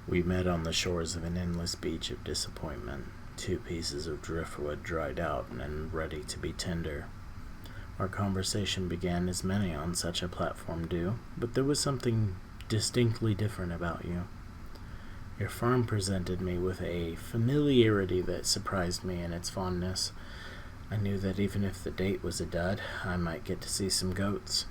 We met on the shores of an endless beach of disappointment, two pieces of driftwood dried out and ready to be tender. Our conversation began as many on such a platform do, but there was something distinctly different about you. Your farm presented me with a familiarity that surprised me in its fondness. I knew that even if the date was a dud, I might get to see some goats.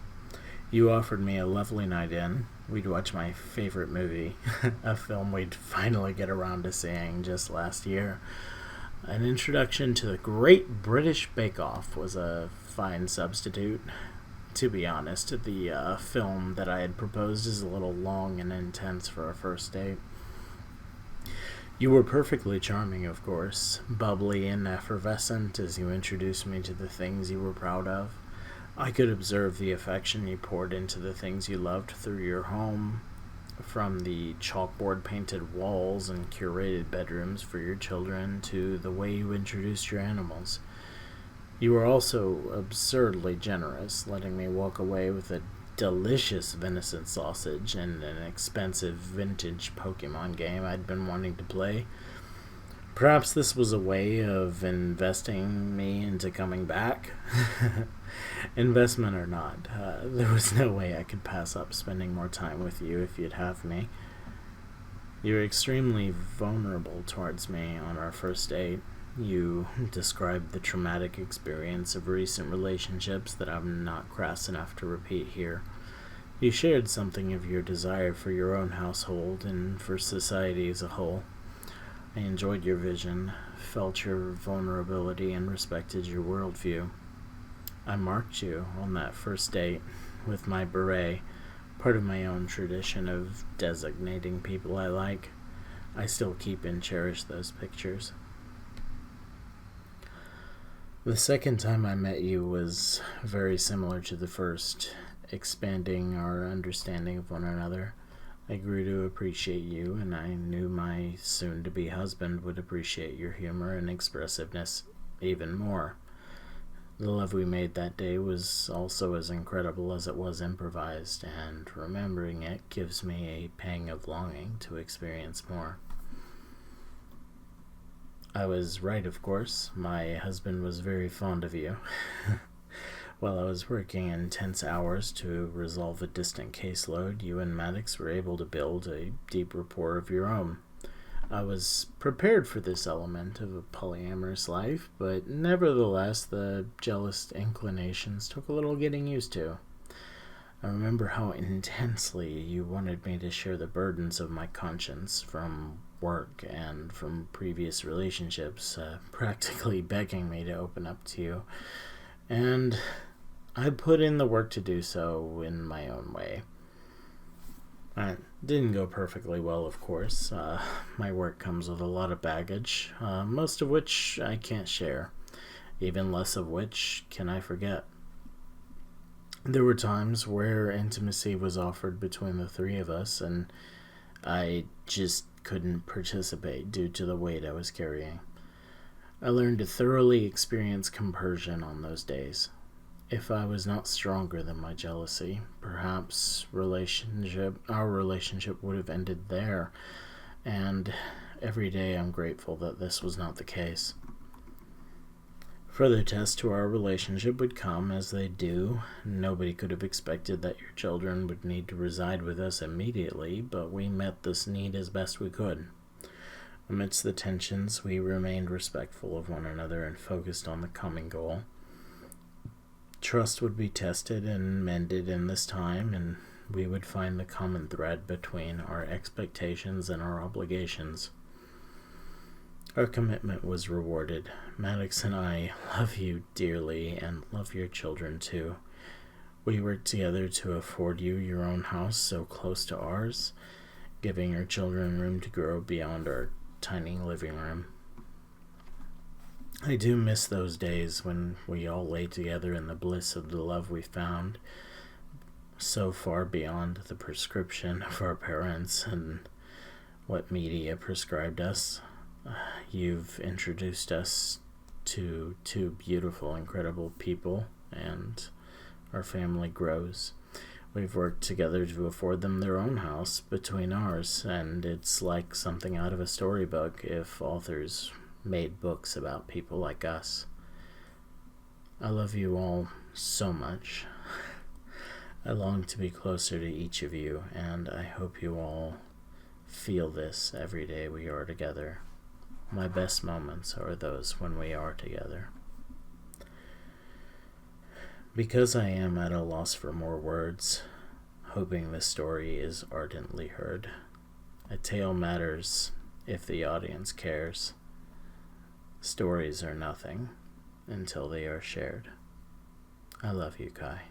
You offered me a lovely night in. We'd watch my favorite movie, a film we'd finally get around to seeing just last year. An introduction to the Great British Bake Off was a fine substitute. To be honest, the film that I had proposed is a little long and intense for a first date. You were perfectly charming, of course, bubbly and effervescent as you introduced me to the things you were proud of. I could observe the affection you poured into the things you loved through your home, from the chalkboard-painted walls and curated bedrooms for your children to the way you introduced your animals. You were also absurdly generous, letting me walk away with a delicious venison sausage and an expensive vintage Pokemon game I'd been wanting to play. Perhaps this was a way of investing me into coming back. Investment or not, there was no way I could pass up spending more time with you if you'd have me. You were extremely vulnerable towards me on our first date. You described the traumatic experience of recent relationships that I'm not crass enough to repeat here. You shared something of your desire for your own household and for society as a whole. I enjoyed your vision, felt your vulnerability, and respected your worldview. I marked you on that first date with my beret, part of my own tradition of designating people I like. I still keep and cherish those pictures. The second time I met you was very similar to the first, expanding our understanding of one another. I grew to appreciate you, and I knew my soon-to-be husband would appreciate your humor and expressiveness even more. The love we made that day was also as incredible as it was improvised, and remembering it gives me a pang of longing to experience more. I was right, of course. My husband was very fond of you. While I was working intense hours to resolve a distant caseload, you and Maddox were able to build a deep rapport of your own. I was prepared for this element of a polyamorous life, but nevertheless the jealous inclinations took a little getting used to. I remember how intensely you wanted me to share the burdens of my conscience from work and from previous relationships, practically begging me to open up to you. And I put in the work to do so in my own way. It didn't go perfectly well, of course. My work comes with a lot of baggage, most of which I can't share, even less of which can I forget. There were times where intimacy was offered between the three of us, and I just couldn't participate due to the weight I was carrying. I learned to thoroughly experience compersion on those days. If I was not stronger than my jealousy, perhaps our relationship would have ended there, and every day I'm grateful that this was not the case. Further tests to our relationship would come as they do. Nobody could have expected that your children would need to reside with us immediately, but we met this need as best we could. Amidst the tensions, we remained respectful of one another and focused on the common goal. Trust would be tested and mended in this time, and we would find the common thread between our expectations and our obligations. Our commitment was rewarded. Maddox and I love you dearly and love your children too. We worked together to afford you your own house so close to ours, giving our children room to grow beyond our tiny living room. I do miss those days when we all lay together in the bliss of the love we found, so far beyond the prescription of our parents and what media prescribed us. You've introduced us to two beautiful, incredible people, and our family grows. We've worked together to afford them their own house between ours, and it's like something out of a storybook if authors made books about people like us. I love you all so much. I long to be closer to each of you, and I hope you all feel this every day we are together. My best moments are those when we are together. Because I am at a loss for more words, hoping this story is ardently heard. A tale matters if the audience cares. Stories are nothing until they are shared. I love you, Kai.